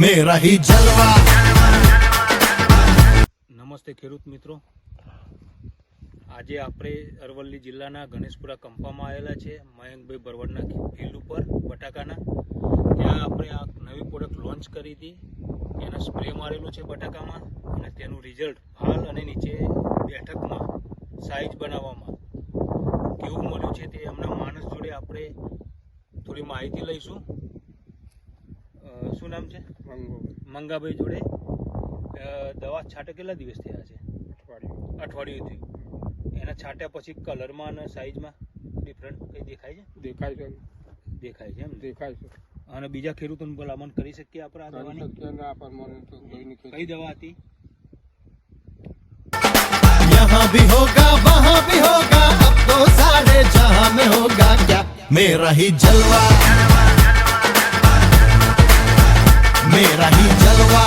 मेरा ही जलवा। નમસ્તે ખેડૂત મિત્રો, આજે આપણે અરવલ્લી જિલ્લાના ગણેશપુરા કંપામાં આવેલા છે મયંકભાઈ ભરવાડના ફિલ્ડ ઉપર બટાકાના. ત્યાં આપણે આ નવી પ્રોડક્ટ લોન્ચ કરી હતી, એના સ્પ્રે મારેલું છે બટાકામાં અને તેનું રિઝલ્ટ ફાલ અને નીચે બેઠકમાં સાઇઝ બનાવવામાં કેવું મળ્યું છે તે એમના માણસ જોડે આપણે થોડી માહિતી લઈશું. શું નામ છે? મંગાભાઈ જોડે. દવા છાંટે કેટલા દિવસ થયા છે? અઠવાડિયું થયું. એના છાંટ્યા પછી કલરમાં અને સાઇઝમાં ડિફરન્ટ કંઈ દેખાય છે? દેખાય છે એમ? દેખાય છે. અને બીજા ખેડૂતોને ભલામણ કરી શકીએ આપણે આ દવાની? કઈ દવા હતી? यहाँ भी होगा वहाँ भी होगा, अब तो सारे जहाँ में होगा क्या मेरा ही जलवा, मेरा ही जलवा।